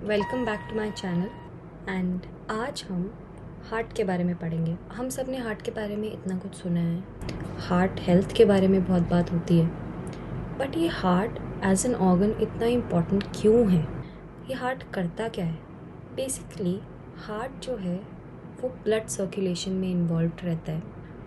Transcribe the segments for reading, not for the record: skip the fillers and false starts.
Welcome back to my channel and आज हम heart के बारे में पढ़ेंगे। हम सब ने हार्ट के बारे में इतना कुछ सुना है, हार्ट हेल्थ के बारे में बहुत बात होती है, बट ये हार्ट एज एन ऑर्गन इतना इम्पॉर्टेंट क्यों है? ये हार्ट करता क्या है? बेसिकली हार्ट जो है वो ब्लड सर्कुलेशन में इन्वॉल्व रहता है।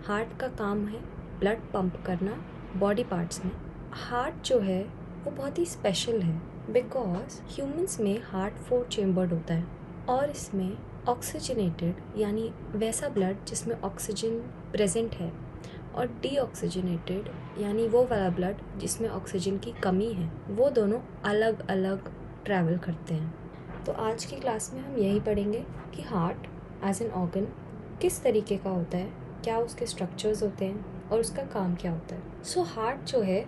हार्ट का काम है ब्लड पंप करना बॉडी पार्ट्स में। हार्ट जो है वो बहुत ही स्पेशल है बिकॉज ह्यूमंस में हार्ट 4 चेम्बर्ड होता है और इसमें ऑक्सीजनेटेड यानी वैसा ब्लड जिसमें ऑक्सीजन प्रेजेंट है और डीऑक्सीजनेटेड यानी वो वाला ब्लड जिसमें ऑक्सीजन की कमी है, वो दोनों अलग अलग ट्रैवल करते हैं। तो आज की क्लास में हम यही पढ़ेंगे कि हार्ट एज एन ऑर्गन किस तरीके का होता है, क्या उसके स्ट्रक्चर्स होते हैं और उसका काम क्या होता है। सो हार्ट जो है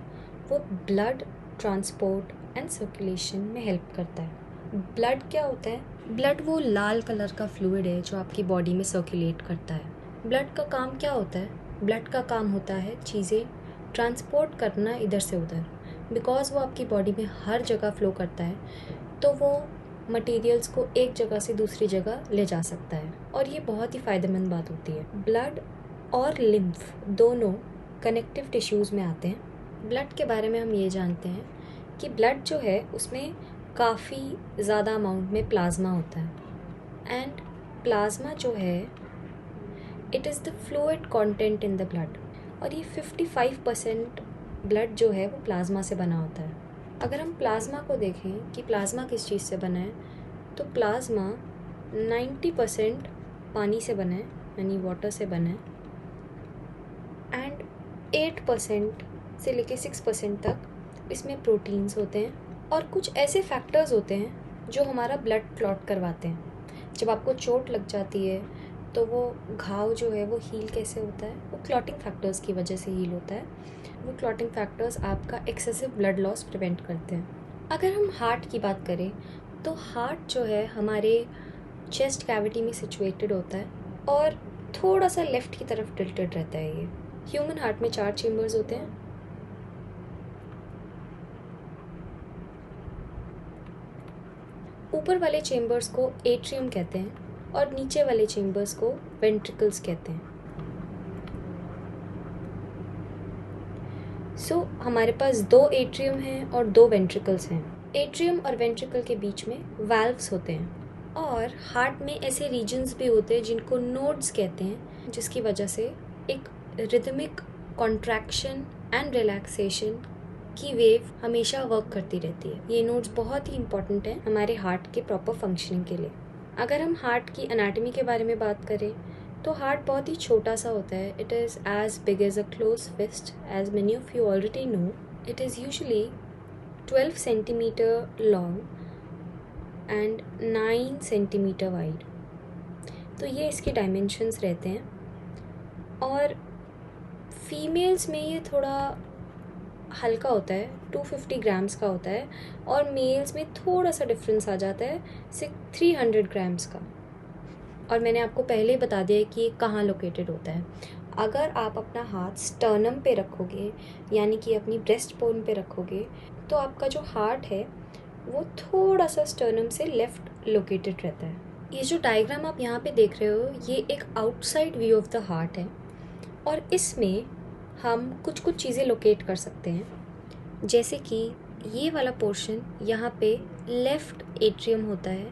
वो ब्लड ट्रांसपोर्ट एंड सर्कुलेशन में हेल्प करता है। ब्लड क्या होता है? ब्लड वो लाल कलर का फ्लूइड है जो आपकी बॉडी में सर्कुलेट करता है। ब्लड का काम क्या होता है? ब्लड का काम होता है चीज़ें ट्रांसपोर्ट करना इधर से उधर, बिकॉज वो आपकी बॉडी में हर जगह फ्लो करता है, तो वो मटेरियल्स को एक जगह से दूसरी जगह ले जा सकता है और ये बहुत ही फ़ायदेमंद बात होती है। ब्लड और लिम्फ दोनों कनेक्टिव टिश्यूज़ में आते हैं। ब्लड के बारे में हम ये जानते हैं कि ब्लड जो है उसमें काफ़ी ज़्यादा अमाउंट में प्लाज्मा होता है एंड प्लाज्मा जो है it is the fluid content in the blood और ये 55% ब्लड जो है वो प्लाज्मा से बना होता है। अगर हम प्लाज्मा को देखें कि प्लाज्मा किस चीज़ से बना है, तो प्लाज्मा 90% पानी से बना है यानी वाटर से बना है एंड 8% से लेके 6% तक इसमें प्रोटीन्स होते हैं और कुछ ऐसे फैक्टर्स होते हैं जो हमारा ब्लड क्लॉट करवाते हैं। जब आपको चोट लग जाती है तो वो घाव जो है वो हील कैसे होता है? वो क्लॉटिंग फैक्टर्स की वजह से हील होता है। वो क्लॉटिंग फैक्टर्स आपका एक्सेसिव ब्लड लॉस प्रिवेंट करते हैं। अगर हम हार्ट की बात करें तो हार्ट जो है हमारे चेस्ट कैविटी में सिचुएटेड होता है और थोड़ा सा लेफ्ट की तरफ टिल्टेड रहता है। ये ह्यूमन हार्ट में 4 चेम्बर्स होते हैं। ऊपर वाले चेम्बर्स को एट्रियम कहते हैं और नीचे वाले चेम्बर्स को वेंट्रिकल्स कहते हैं। हमारे पास 2 एट्रियम हैं और 2 वेंट्रिकल्स हैं। एट्रियम और वेंट्रिकल के बीच में वाल्व्स होते हैं और हार्ट में ऐसे रीजन्स भी होते हैं जिनको नोड्स कहते हैं, जिसकी वजह से एक रिदमिक कॉन्ट्रैक्शन एंड रिलैक्सेशन की वेव हमेशा वर्क करती रहती है। ये नोड्स बहुत ही इंपॉर्टेंट हैं हमारे हार्ट के प्रॉपर फंक्शनिंग के लिए। अगर हम हार्ट की एनाटॉमी के बारे में बात करें तो हार्ट बहुत ही छोटा सा होता है। It is as big as a close fist, as many of you already know. It is usually 12 centimetre long and 9 centimetre wide. तो ये इसके डायमेंशंस रहते हैं और फीमेल्स में ये थोड़ा हल्का होता है, 250 ग्राम्स का होता है और मेल्स में थोड़ा सा डिफरेंस आ जाता है 300 ग्राम्स का। और मैंने आपको पहले ही बता दिया है कि ये कहाँ लोकेटेड होता है। अगर आप अपना हाथ स्टर्नम पे रखोगे यानी कि अपनी ब्रेस्ट बोन पे रखोगे तो आपका जो हार्ट है वो थोड़ा सा स्टर्नम से लेफ्ट लोकेटेड रहता है। ये जो डायग्राम आप यहाँ पे देख रहे हो ये एक outside view of the heart है और इसमें हम कुछ कुछ चीज़ें लोकेट कर सकते हैं, जैसे कि ये वाला पोर्शन यहाँ पे लेफ़्ट एट्रियम होता है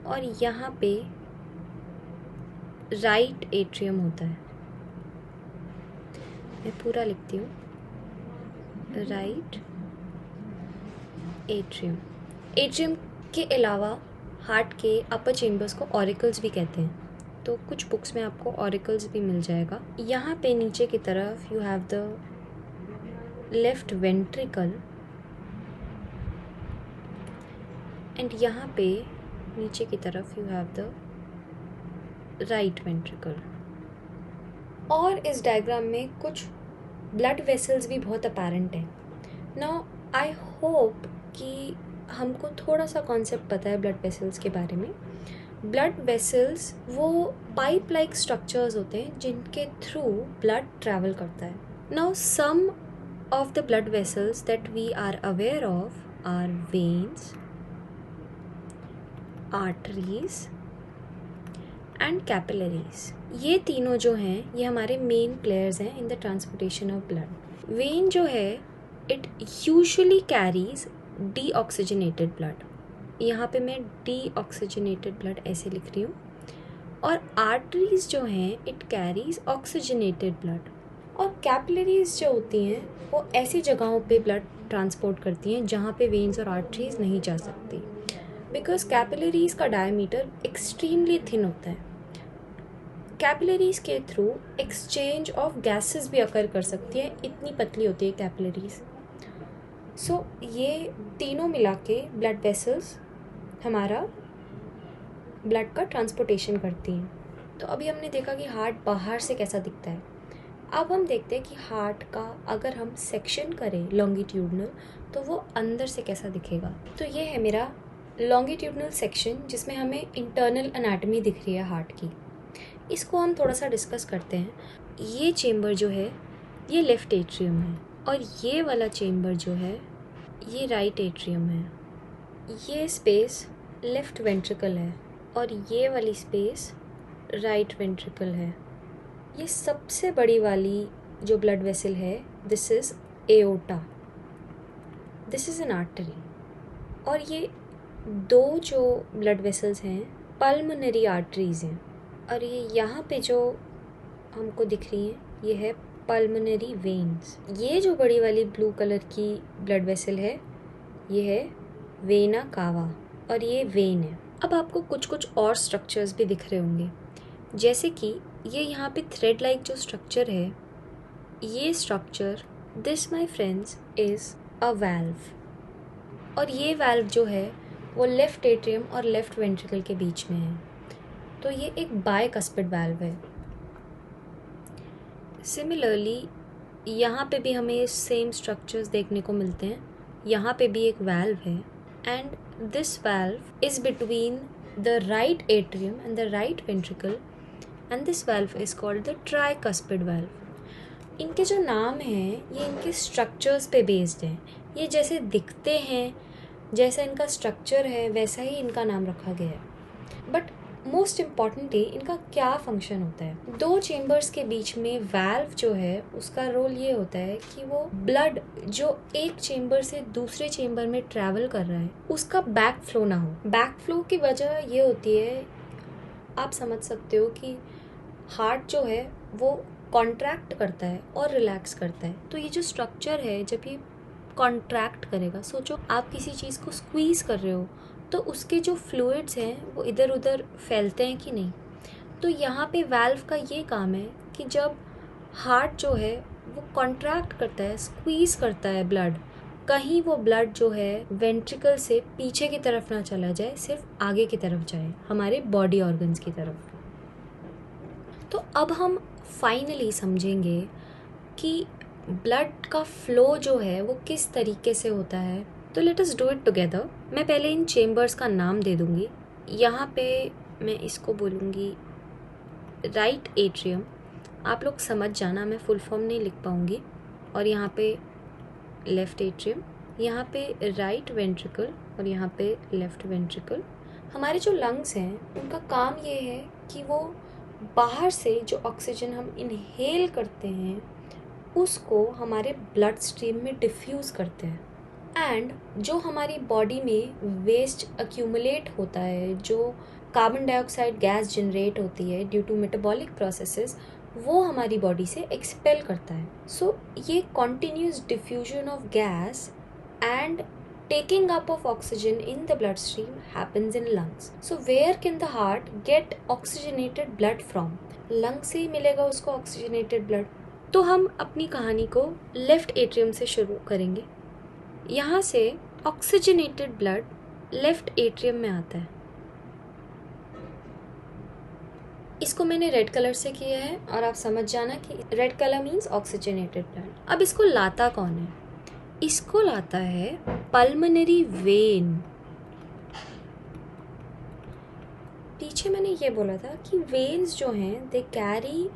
और यहाँ पे राइट एट्रियम होता है। मैं पूरा लिखती हूँ, राइट एट्रियम। एट्रियम के अलावा हार्ट के अपर चेम्बर्स को ऑरिकल्स भी कहते हैं, तो कुछ बुक्स में आपको ऑरिकल्स भी मिल जाएगा। यहाँ पे नीचे की तरफ you have the left ventricle and यहाँ पे नीचे की तरफ you have the right ventricle. और इस डायग्राम में कुछ ब्लड वेसल्स भी बहुत अपैरेंट है। नाउ आई होप कि हमको थोड़ा सा कॉन्सेप्ट पता है ब्लड वेसल्स के बारे में। ब्लड वेसल्स वो पाइप लाइक स्ट्रक्चर्स होते हैं जिनके थ्रू ब्लड ट्रैवल करता है। Now some of the blood vessels that we are aware of are veins, arteries and capillaries. ये तीनों जो हैं ये हमारे मेन प्लेयर्स हैं in the transportation of blood. Vein जो है it usually carries deoxygenated blood, यहाँ पे मैं डीऑक्सीजनेटेड ब्लड ऐसे लिख रही हूँ। और आर्टरीज जो हैं इट कैरीज ऑक्सीजनेटेड ब्लड। और कैपिलरीज जो होती हैं वो ऐसी जगहों पे ब्लड ट्रांसपोर्ट करती हैं जहाँ पे वेन्स और आर्टरीज नहीं जा सकती, बिकॉज कैपिलरीज का डायमीटर एक्सट्रीमली थिन होता है। कैपिलरीज के थ्रू एक्सचेंज ऑफ गैसेस भी अकर कर सकती है, इतनी पतली होती है कैपिलरीज। सो ये तीनों मिला के ब्लड वेसल्स हमारा ब्लड का ट्रांसपोर्टेशन करती हैं। तो अभी हमने देखा कि हार्ट बाहर से कैसा दिखता है। अब हम देखते हैं कि हार्ट का अगर हम सेक्शन करें लॉन्गिट्यूडनल तो वो अंदर से कैसा दिखेगा। तो ये है मेरा लॉन्गिट्यूडनल सेक्शन जिसमें हमें इंटरनल एनाटॉमी दिख रही है हार्ट की। इसको हम थोड़ा सा डिस्कस करते हैं। ये चेम्बर जो है ये लेफ़्ट एट्रियम है और ये वाला चेम्बर जो है ये राइट एट्रियम है। ये स्पेस लेफ़्ट वेंट्रिकल है और ये वाली स्पेस राइट वेंट्रिकल है। ये सबसे बड़ी वाली जो ब्लड वेसल है this is aorta, this is an artery. और ये दो जो ब्लड वेसल्स हैं पल्मोनरी आर्टरीज़ हैं और ये यहाँ पे जो हमको दिख रही हैं ये है पल्मोनरी वेन्स। ये जो बड़ी वाली ब्लू कलर की ब्लड वेसल है ये है वेना कावा और ये वेन है। अब आपको कुछ कुछ और स्ट्रक्चर्स भी दिख रहे होंगे, जैसे कि ये यहाँ पे थ्रेड लाइक जो स्ट्रक्चर है ये structure this my friends is a valve. और ये वाल्व जो है वो लेफ़्ट एट्रियम और लेफ़्ट वेंट्रिकल के बीच में है। तो ये एक बायकस्पिड वाल्व है। सिमिलरली यहाँ पे भी हमें सेम स्ट्रक्चर्स देखने को मिलते हैं। यहाँ पे भी एक वाल्व है and this valve is between the right atrium and the right ventricle and this valve is called the tricuspid valve. इनके जो नाम हैं ये इनके स्ट्रक्चर्स पे बेस्ड हैं। ये जैसे दिखते हैं, जैसा इनका स्ट्रक्चर है वैसा ही इनका नाम रखा गया है। बट मोस्ट इम्पॉर्टेंटली इनका क्या फंक्शन होता है। दो चेम्बर्स के बीच में वाल्व जो है उसका रोल ये होता है कि वो ब्लड जो एक चेम्बर से दूसरे चेम्बर में ट्रैवल कर रहा है उसका बैक फ्लो ना हो। बैक फ्लो की वजह ये होती है, आप समझ सकते हो कि हार्ट जो है वो कॉन्ट्रैक्ट करता है और रिलैक्स करता है। तो ये जो स्ट्रक्चर है जब ये कॉन्ट्रैक्ट करेगा, सोचो आप किसी चीज़ को स्क्वीज़ कर रहे हो तो उसके जो फ्लूइड्स हैं वो इधर उधर फैलते हैं कि नहीं। तो यहाँ पे वाल्व का ये काम है कि जब हार्ट जो है वो कॉन्ट्रैक्ट करता है, स्क्वीज़ करता है ब्लड, कहीं वो ब्लड जो है वेंट्रिकल से पीछे की तरफ ना चला जाए, सिर्फ आगे की तरफ जाए, हमारे बॉडी ऑर्गन्स की तरफ। तो अब हम फाइनली समझेंगे कि ब्लड का फ्लो जो है वो किस तरीके से होता है। तो let us do it together. मैं पहले इन चेम्बर्स का नाम दे दूँगी। यहाँ पे मैं इसको बोलूँगी राइट एट्रियम। आप लोग समझ जाना, मैं फुल फॉर्म नहीं लिख पाऊँगी। और यहाँ पे लेफ़्ट एट्रियम, यहाँ पे राइट वेंट्रिकल और यहाँ पे लेफ़्ट वेंट्रिकल। हमारे जो लंग्स हैं उनका काम ये है कि वो बाहर से जो ऑक्सीजन हम इनहेल करते हैं उसको हमारे ब्लड स्ट्रीम में डिफ्यूज़ करते हैं। एंड जो हमारी बॉडी में वेस्ट अक्यूमुलेट होता है, जो कार्बन डाइऑक्साइड गैस जनरेट होती है ड्यू टू मेटाबॉलिक प्रोसेसेस, वो हमारी बॉडी से एक्सपेल करता है। सो ये continuous diffusion of gas and taking up of oxygen in the bloodstream happens in lungs. So where can the heart get oxygenated blood from? Lung से ही मिलेगा उसको oxygenated blood. तो हम अपनी कहानी को लेफ्ट एट्रियम से शुरू करेंगे। यहाँ से ऑक्सीजनेटेड ब्लड लेफ्ट एट्रियम में आता है। इसको मैंने रेड कलर से किया है और आप समझ जाना कि red colour means oxygenated blood. अब इसको लाता कौन है? इसको लाता है पल्मोनरी वेन। पीछे मैंने ये बोला था कि वेन्स जो हैं they carry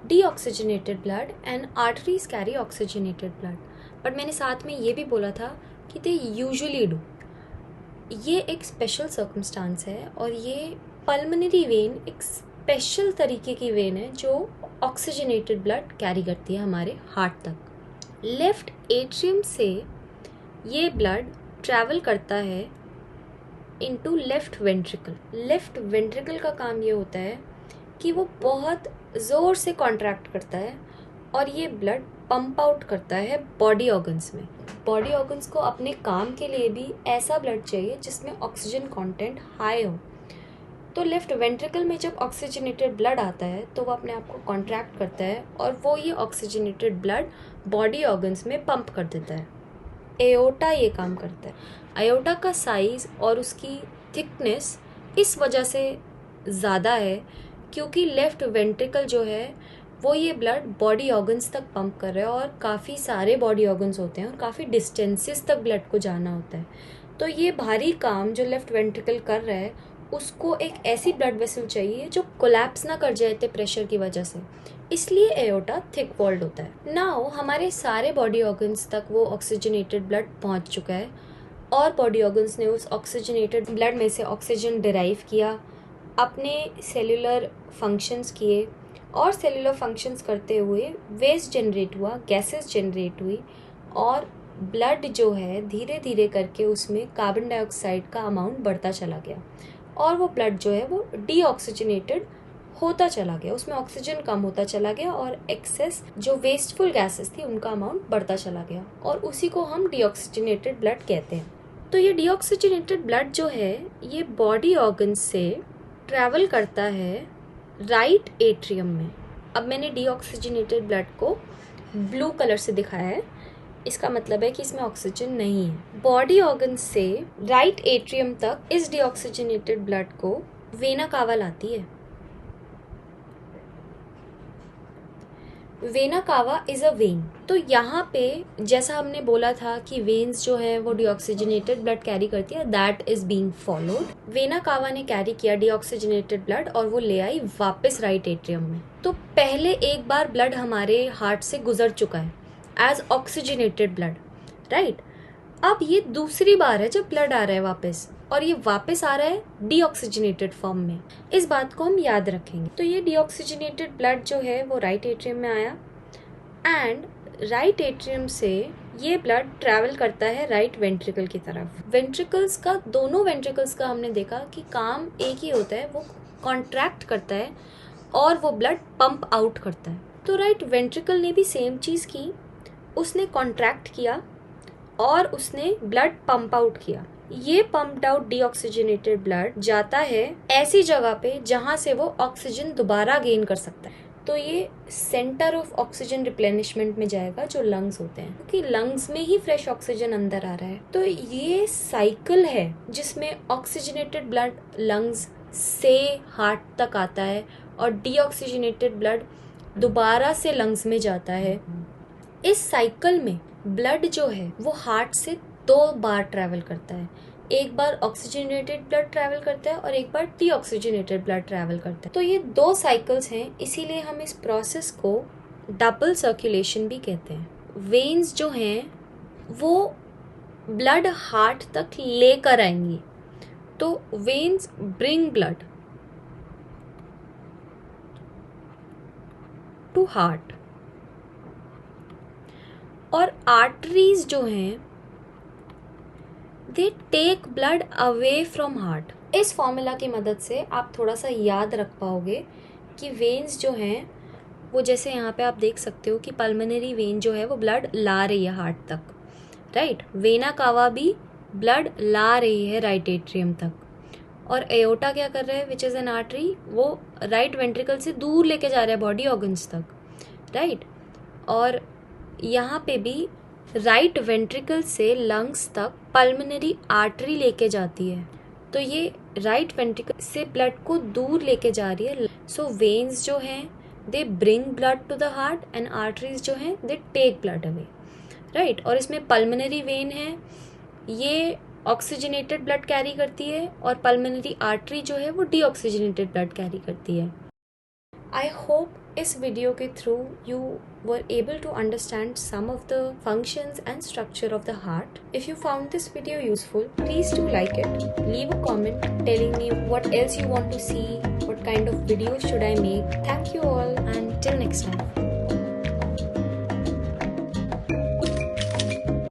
deoxygenated blood and arteries carry oxygenated blood. But मैंने साथ में ये भी बोला था कि दे यूजुअली डू। ये एक स्पेशल सर्कमस्टांस है और ये पल्मोनरी वेन एक स्पेशल तरीके की वेन है जो ऑक्सीजनेटेड ब्लड कैरी करती है हमारे हार्ट तक। लेफ्ट एट्रियम से ये ब्लड ट्रैवल करता है into left ventricle. Left ventricle का काम ये होता है कि वो बहुत ज़ोर से कॉन्ट्रैक्ट करता है और ये ब्लड पंप आउट करता है बॉडी ऑर्गन्स में। बॉडी ऑर्गन्स को अपने काम के लिए भी ऐसा ब्लड चाहिए जिसमें ऑक्सीजन कंटेंट हाई हो। तो लेफ्ट वेंट्रिकल में जब ऑक्सीजनेटेड ब्लड आता है तो वो अपने आप को कॉन्ट्रैक्ट करता है और वो ये ऑक्सीजनेटेड ब्लड बॉडी ऑर्गन्स में पंप कर देता है। एओर्टा ये काम करता है। एओर्टा का साइज़ और उसकी थिकनेस इस वजह से ज़्यादा है क्योंकि लेफ्ट वेंट्रिकल जो है वो ये ब्लड बॉडी ऑर्गन्स तक पंप कर रहा है और काफ़ी सारे बॉडी ऑर्गन्स होते हैं और काफ़ी डिस्टेंसेस तक ब्लड को जाना होता है। तो ये भारी काम जो लेफ्ट वेंट्रिकल कर रहा है उसको एक ऐसी ब्लड वेसल चाहिए जो कोलैप्स ना कर जाए इतने प्रेशर की वजह से, इसलिए एओर्टा थिक वॉल्ड होता है। नाउ हमारे सारे बॉडी ऑर्गन्स तक वो ऑक्सीजनेटेड ब्लड पहुंच चुका है और बॉडी ऑर्गन्स ने उस ऑक्सीजनेटेड ब्लड में से ऑक्सीजन डिराइव किया, अपने सेल्यूलर फंक्शंस किए और सेल्यूलर फंक्शंस करते हुए वेस्ट जनरेट हुआ, गैसेस जनरेट हुई और ब्लड जो है धीरे धीरे करके उसमें कार्बन डाइऑक्साइड का अमाउंट बढ़ता चला गया और वो ब्लड जो है वो डीऑक्सीजनेटेड होता चला गया, उसमें ऑक्सीजन कम होता चला गया और एक्सेस जो वेस्टफुल गैसेस थी उनका अमाउंट बढ़ता चला गया और उसी को हम डीऑक्सीजनेटेड ब्लड कहते हैं। तो ये डीऑक्सीजनेटेड ब्लड जो है ये बॉडी ऑर्गन से ट्रैवल करता है राइट एट्रियम में। अब मैंने डीऑक्सीजनेटेड ब्लड को ब्लू कलर से दिखाया है, इसका मतलब है कि इसमें ऑक्सीजन नहीं है। बॉडी ऑर्गन से राइट एट्रियम तक इस डीऑक्सीजनेटेड ब्लड को वेना कावा लाती है। Vena cava is a when. तो यहाँ पे जैसा हमने बोला था कि वेन्स जो है वो डीऑक्सीजनेटेड ब्लड कैरी करती है, that is being followed. Vena cava ने कैरी किया डीऑक्सीजनेटेड ब्लड और वो ले आई वापस राइट एट्रियम में। तो पहले एक बार ब्लड हमारे हार्ट से गुजर चुका है एज ऑक्सीजनेटेड ब्लड, राइट। अब ये दूसरी बार है जब ब्लड आ रहा है वापस और ये वापस आ रहा है डीऑक्सीजनेटेड फॉर्म में। इस बात को हम याद रखेंगे। तो ये डीऑक्सीजनेटेड ब्लड जो है वो राइट एट्रियम में आया एंड राइट एट्रियम से ये ब्लड ट्रैवल करता है राइट वेंट्रिकल की तरफ। वेंट्रिकल्स का, दोनों वेंट्रिकल्स का हमने देखा कि काम एक ही होता है, वो कॉन्ट्रैक्ट करता है और वो ब्लड पंप आउट करता है। तो राइट वेंट्रिकल ने भी सेम चीज़ की, उसने कॉन्ट्रैक्ट किया और उसने ब्लड पंप आउट किया। ये पंप्ड आउट डीऑक्सीजनेटेड ब्लड जाता है ऐसी जगह पे जहां से वो ऑक्सीजन दोबारा गेन कर सकता है। तो ये सेंटर ऑफ ऑक्सीजन रिप्लेनिशमेंट में जाएगा जो लंग्स होते हैं, क्योंकि लंग्स में ही फ्रेश ऑक्सीजन अंदर आ रहा है। तो ये साइकिल है जिसमें ऑक्सीजनेटेड ब्लड लंग्स से हार्ट तक आता है और डीऑक्सीजनेटेड ब्लड दोबारा से लंग्स में जाता है। इस साइकिल में ब्लड जो है वो हार्ट से 2 बार ट्रैवल करता है। एक बार ऑक्सीजनेटेड ब्लड ट्रैवल करता है और एक बार डीऑक्सीजनेटेड ब्लड ट्रैवल करता है। तो ये 2 साइकिल्स हैं, इसीलिए हम इस प्रोसेस को डबल सर्कुलेशन भी कहते हैं। वेन्स जो हैं वो ब्लड हार्ट तक लेकर आएंगी। तो veins bring blood to heart और आर्टरीज जो हैं they take blood away from heart. इस फॉर्मूला की मदद से आप थोड़ा सा याद रख पाओगे कि वेन्स जो हैं वो, जैसे यहाँ पे आप देख सकते हो कि पल्मोनरी वेन जो है वो ब्लड ला रही है हार्ट तक, राइट। वेना कावा भी ब्लड ला रही है राइट एट्रियम तक और एओर्टा क्या कर रहा है, विच इज़ एन आर्टरी, वो राइट वेंट्रिकल से दूर लेके जा रहा है बॉडी ऑर्गन्स तक, राइट। और यहाँ पे भी राइट वेंट्रिकल से लंग्स तक पल्मोनरी आर्टरी लेके जाती है। तो ये राइट वेंट्रिकल से ब्लड को दूर लेके जा रही है। सो वेन्स जो हैं they bring blood to the heart and arteries जो हैं they take blood away, right. और इसमें पल्मोनरी वेन है, ये ऑक्सीजनेटेड ब्लड कैरी करती है और पल्मोनरी आर्टरी जो है वो डीऑक्सीजनेटेड ब्लड कैरी करती है। आई होप इस वीडियो के through you were able to understand some of the functions and structure of the heart. If you found this video useful, please do like it. Leave a comment telling me what else you want to see, what kind of videos should I make. Thank you all, and till next time.